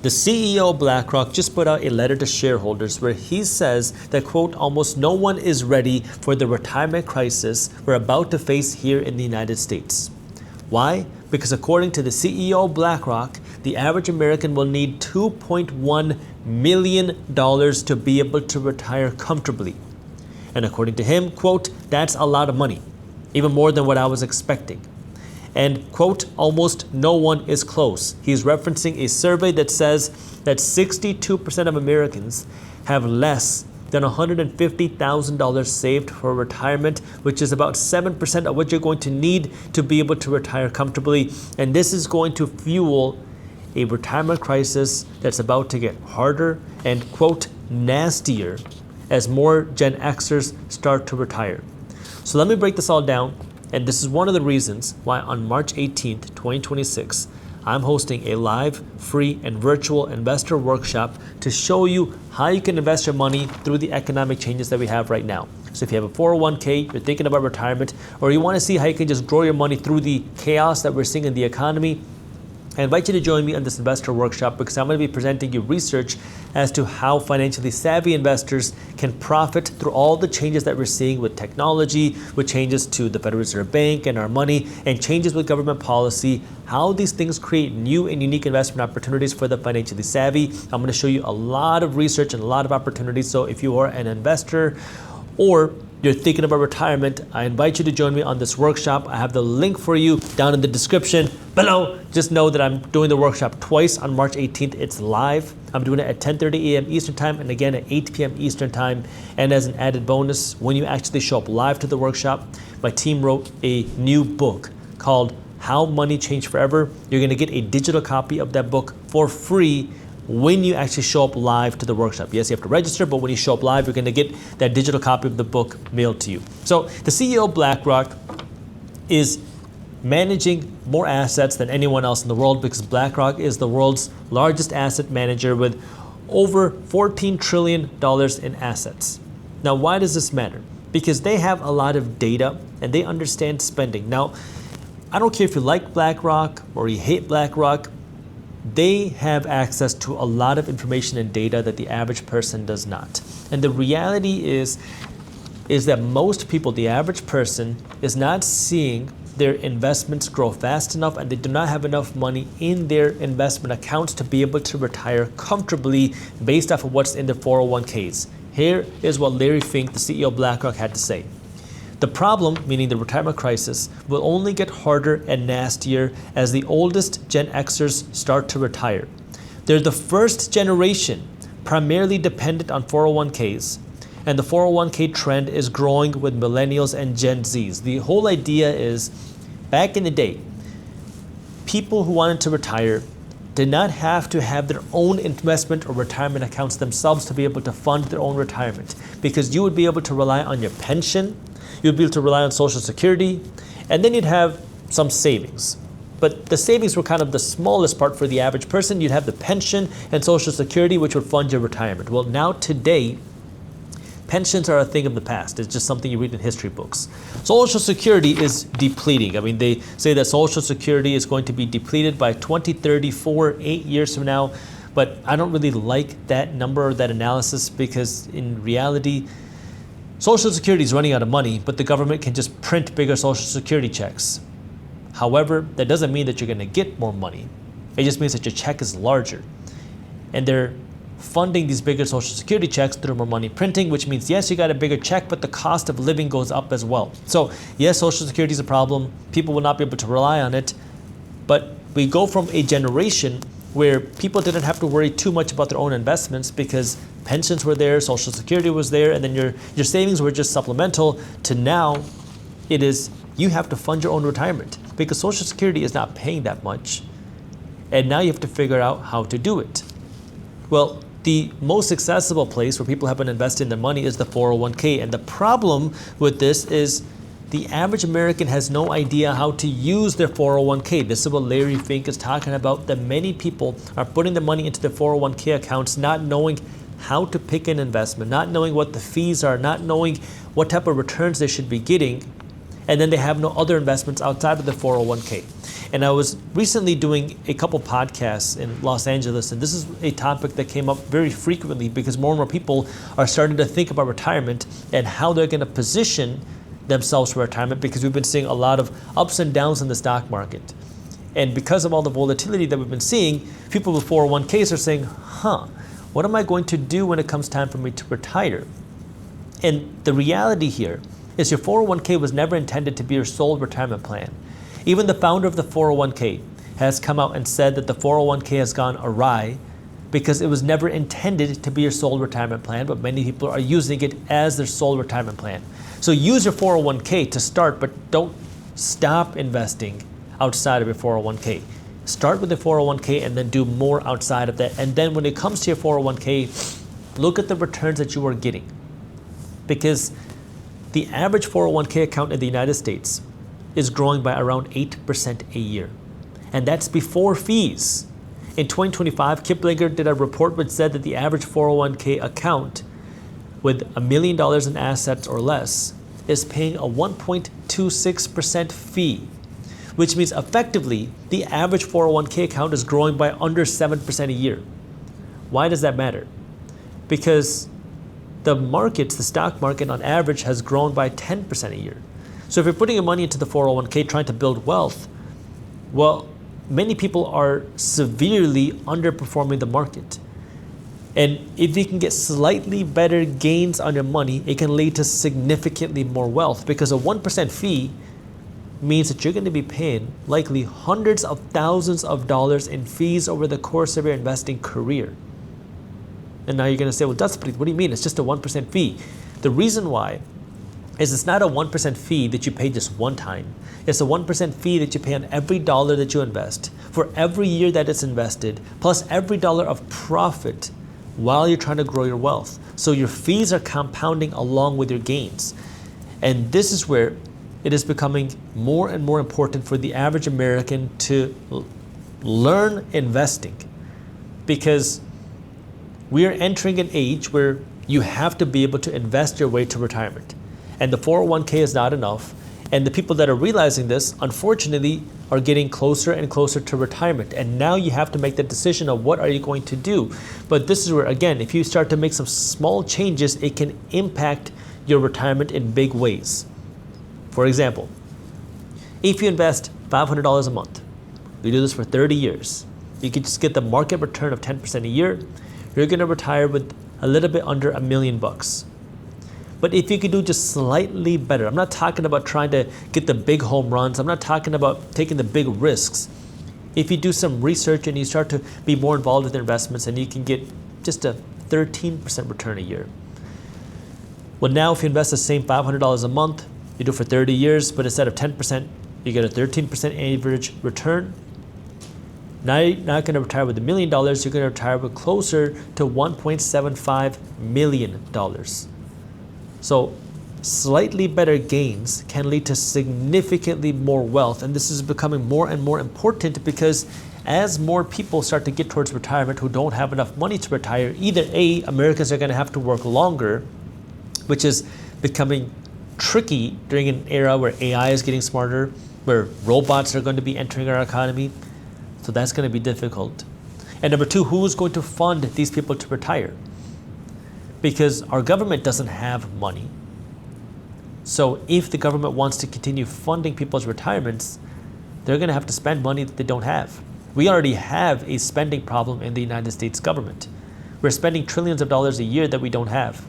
The CEO of Blackrock just put out a letter to shareholders where he says that, quote, almost no one is ready for the retirement crisis we're about to face here in the United States. Why? Because according to the CEO of Blackrock, the average American will need $2.1 million to be able to retire comfortably. And according to him, quote, that's a lot of money, even more than what I was expecting. And, quote, almost no one is close. He's referencing a survey that says that 62% of Americans have less than $150,000 saved for retirement, which is about 7% of what you're going to need to be able to retire comfortably. And this is going to fuel a retirement crisis that's about to get harder and, quote, nastier as more Gen Xers start to retire. So let me break this all down. And this is one of the reasons why on March 18th, 2026, I'm hosting a live, free, and virtual investor workshop to show you how you can invest your money through the economic changes that we have right now. So if you have a 401k, you're thinking about retirement, or you want to see how you can just grow your money through the chaos that we're seeing in the economy, I invite you to join me on this investor workshop because I'm going to be presenting you research as to how financially savvy investors can profit through all the changes that we're seeing with technology, with changes to the Federal Reserve Bank and our money, and changes with government policy, how these things create new and unique investment opportunities for the financially savvy. I'm going to show you a lot of research and a lot of opportunities. So if you are an investor or you're thinking about retirement, I invite you to join me on this workshop. I have the link for you down in the description below. Just know that I'm doing the workshop twice on March 18th. It's live. I'm doing it at 10:30 a.m. Eastern Time and again at 8 p.m. Eastern Time. And as an added bonus, when you actually show up live to the workshop, my team wrote a new book called How Money Changed Forever. You're going to get a digital copy of that book for free when you actually show up live to the workshop. Yes, you have to register, but when you show up live, you're going to get that digital copy of the book mailed to you. So the CEO of Blackrock is managing more assets than anyone else in the world because Blackrock is the world's largest asset manager with over $14 trillion in assets. Now, why does this matter? Because they have a lot of data and they understand spending. Now, I don't care if you like BlackRock or you hate BlackRock, they have access to a lot of information and data that the average person does not. And the reality is that most people, the average person, is not seeing their investments grow fast enough and they do not have enough money in their investment accounts to be able to retire comfortably based off of what's in their 401ks. Here is what Larry Fink, the CEO of BlackRock, had to say. The problem, meaning the retirement crisis, will only get harder and nastier as the oldest Gen Xers start to retire. They're the first generation primarily dependent on 401ks, and the 401k trend is growing with millennials and Gen Zs. The whole idea is, back in the day, people who wanted to retire did not have to have their own investment or retirement accounts themselves to be able to fund their own retirement, because you would be able to rely on your pension, you'd be able to rely on Social Security, and then you'd have some savings. But the savings were kind of the smallest part for the average person. You'd have the pension and Social Security, which would fund your retirement. Well, now today, pensions are a thing of the past. It's just something you read in history books. Social Security is depleting. I mean, they say that Social Security is going to be depleted by 2034, 8 years from now. But I don't really like that number or that analysis because in reality, Social Security is running out of money, but the government can just print bigger Social Security checks. However, that doesn't mean that you're going to get more money. It just means that your check is larger. And they're funding these bigger Social Security checks through more money printing, which means, yes, you got a bigger check, but the cost of living goes up as well. So, yes, Social Security is a problem. People will not be able to rely on it. But we go from a generation where people didn't have to worry too much about their own investments because pensions were there, Social Security was there, and then your savings were just supplemental, to now it is you have to fund your own retirement because Social Security is not paying that much. And now you have to figure out how to do it. Well, the most accessible place where people have been investing their money is the 401k. And the problem with this is the average American has no idea how to use their 401k. This is what Larry Fink is talking about, that many people are putting their money into their 401k accounts, not knowing how to pick an investment, not knowing what the fees are, not knowing what type of returns they should be getting, and then they have no other investments outside of the 401k. And I was recently doing a couple podcasts in Los Angeles, and this is a topic that came up very frequently because more and more people are starting to think about retirement and how they're going to position themselves for retirement, because we've been seeing a lot of ups and downs in the stock market. And because of all the volatility that we've been seeing, people with 401ks are saying, what am I going to do when it comes time for me to retire? And the reality here is your 401k was never intended to be your sole retirement plan. Even the founder of the 401k has come out and said that the 401k has gone awry because it was never intended to be your sole retirement plan, but many people are using it as their sole retirement plan. So use your 401k to start, but don't stop investing outside of your 401k. Start with the 401k and then do more outside of that. And then when it comes to your 401k, look at the returns that you are getting. Because the average 401k account in the United States is growing by around 8% a year. And that's before fees. In 2025, Kiplinger did a report which said that the average 401k account with $1 million in assets or less is paying a 1.26% fee, which means effectively the average 401k account is growing by under 7% a year. Why does that matter? Because the markets, the stock market on average has grown by 10% a year. So if you're putting your money into the 401k trying to build wealth, well, many people are severely underperforming the market. And if you can get slightly better gains on your money, it can lead to significantly more wealth, because a 1% fee means that you're going to be paying likely hundreds of thousands of dollars in fees over the course of your investing career. And now you're going to say, well, Jaspreet, what do you mean? It's just a 1% fee. The reason why is it's not a 1% fee that you pay just one time. It's a 1% fee that you pay on every dollar that you invest, for every year that it's invested, plus every dollar of profit while you're trying to grow your wealth. So your fees are compounding along with your gains. And this is where it is becoming more and more important for the average American to learn investing, because we are entering an age where you have to be able to invest your way to retirement. And the 401k is not enough. And the people that are realizing this, unfortunately, are getting closer and closer to retirement. And now you have to make the decision of what are you going to do. But this is where, again, if you start to make some small changes, it can impact your retirement in big ways. For example, if you invest $500 a month, you do this for 30 years, you could just get the market return of 10% a year, you're going to retire with a little bit under $1 million. But if you could do just slightly better, I'm not talking about trying to get the big home runs, I'm not talking about taking the big risks. If you do some research and you start to be more involved with investments, and you can get just a 13% return a year. Well, now if you invest the same $500 a month, you do it for 30 years, but instead of 10%, you get a 13% average return. Now you're not going to retire with $1 million, you're going to retire with closer to $1.75 million. So slightly better gains can lead to significantly more wealth. And this is becoming more and more important, because as more people start to get towards retirement who don't have enough money to retire, either A, Americans are going to have to work longer, which is becoming tricky during an era where AI is getting smarter, where robots are going to be entering our economy. So that's going to be difficult. And number two, who's going to fund these people to retire? Because our government doesn't have money. So if the government wants to continue funding people's retirements, they're going to have to spend money that they don't have. We already have a spending problem in the United States government. We're spending trillions of dollars a year that we don't have.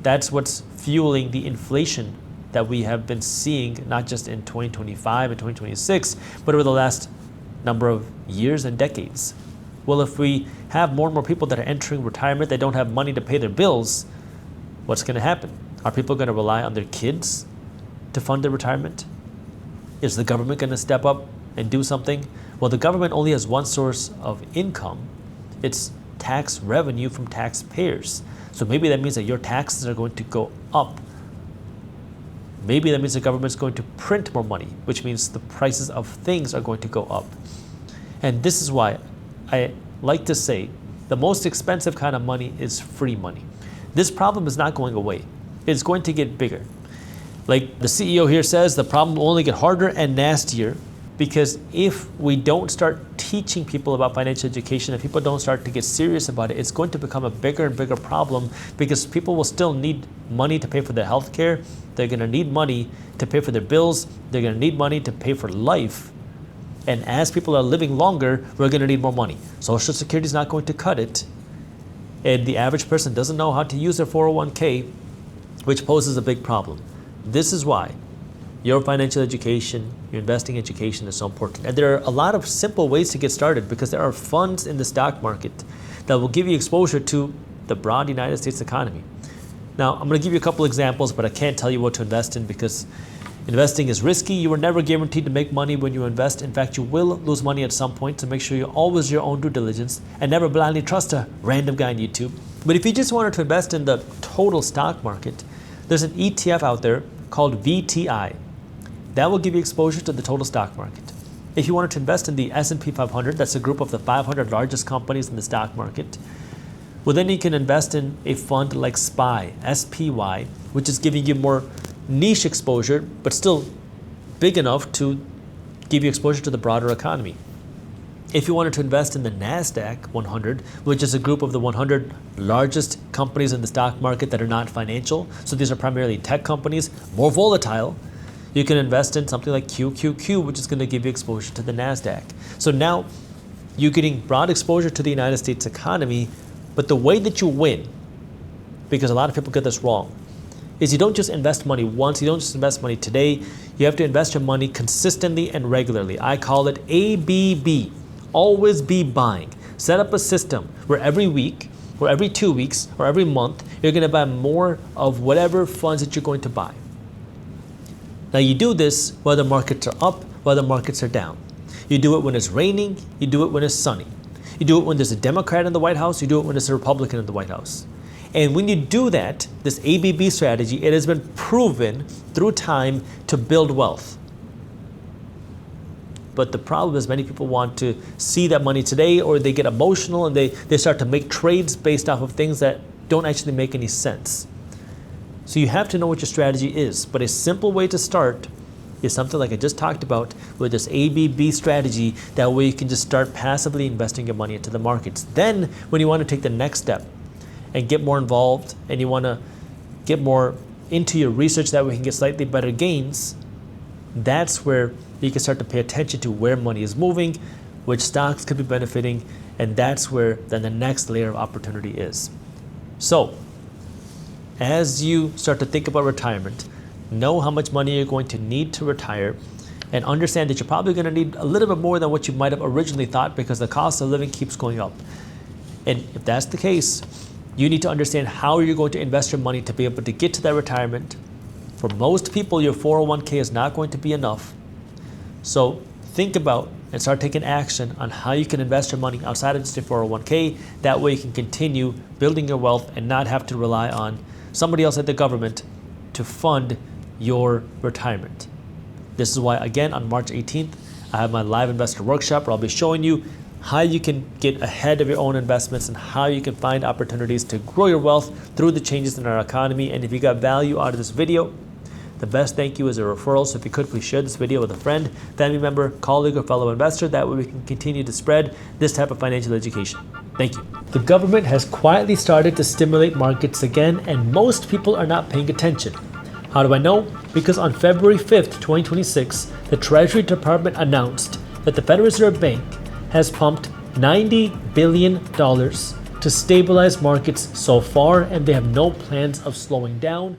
That's what's fueling the inflation that we have been seeing, not just in 2025 and 2026, but over the last number of years and decades. Well, if we have more and more people that are entering retirement, they don't have money to pay their bills, what's going to happen? Are people going to rely on their kids to fund their retirement? Is the government going to step up and do something? Well, the government only has one source of income. It's tax revenue from taxpayers. So maybe that means that your taxes are going to go up. Maybe that means the government's going to print more money, which means the prices of things are going to go up. And this is why I like to say the most expensive kind of money is free money. This problem is not going away. It's going to get bigger. Like the CEO here says, the problem will only get harder and nastier Because if we don't start teaching people about financial education, if people don't start to get serious about it, it's going to become a bigger and bigger problem, because people will still need money to pay for their health care. They're going to need money to pay for their bills. They're going to need money to pay for life. And as people are living longer, we're going to need more money. Social Security is not going to cut it. And the average person doesn't know how to use their 401k, which poses a big problem. This is why your financial education, your investing education is so important. And there are a lot of simple ways to get started, because there are funds in the stock market that will give you exposure to the broad United States economy. Now, I'm going to give you a couple examples, but I can't tell you what to invest in, because investing is risky. You are never guaranteed to make money when you invest. In fact, you will lose money at some point, so make sure you always do your own due diligence and never blindly trust a random guy on YouTube. But if you just wanted to invest in the total stock market, there's an ETF out there called VTI. That will give you exposure to the total stock market. If you wanted to invest in the S&P 500, that's a group of the 500 largest companies in the stock market, well, then you can invest in a fund like SPY, SPY, which is giving you more niche exposure, but still big enough to give you exposure to the broader economy. If you wanted to invest in the NASDAQ 100, which is a group of the 100 largest companies in the stock market that are not financial, so these are primarily tech companies, more volatile, you can invest in something like QQQ, which is going to give you exposure to the NASDAQ. So now you're getting broad exposure to the United States economy, but the way that you win, because a lot of people get this wrong, is you don't just invest money once, you don't just invest money today, you have to invest your money consistently and regularly. I call it ABB, always be buying. Set up a system where every week, or every 2 weeks, or every month, you're going to buy more of whatever funds that you're going to buy. Now you do this whether markets are up, whether markets are down. You do it when it's raining, you do it when it's sunny. You do it when there's a Democrat in the White House, you do it when there's a Republican in the White House. And when you do that, this ABB strategy, it has been proven through time to build wealth. But the problem is many people want to see that money today, or they get emotional and they start to make trades based off of things that don't actually make any sense. So you have to know what your strategy is. But a simple way to start is something like I just talked about with this ABB strategy. That way you can just start passively investing your money into the markets. Then when you want to take the next step and get more involved, and you want to get more into your research, that way you can get slightly better gains, that's where you can start to pay attention to where money is moving, which stocks could be benefiting, and that's where then the next layer of opportunity is. So as you start to think about retirement, know how much money you're going to need to retire, and understand that you're probably going to need a little bit more than what you might have originally thought, because the cost of living keeps going up. And if that's the case, you need to understand how you're going to invest your money to be able to get to that retirement. For most people, your 401k is not going to be enough. So think about and start taking action on how you can invest your money outside of just your 401k. That way you can continue building your wealth and not have to rely on somebody else at the government to fund your retirement. This is why, again, on March 18th, I have my live investor workshop where I'll be showing you how you can get ahead of your own investments and how you can find opportunities to grow your wealth through the changes in our economy. And if you got value out of this video, the best thank you is a referral. So if you could, please share this video with a friend, family member, colleague, or fellow investor. That way we can continue to spread this type of financial education. Thank you. The government has quietly started to stimulate markets again, and most people are not paying attention. How do I know? Because on February 5th, 2026, the Treasury Department announced that the Federal Reserve Bank has pumped $90 billion to stabilize markets so far, and they have no plans of slowing down.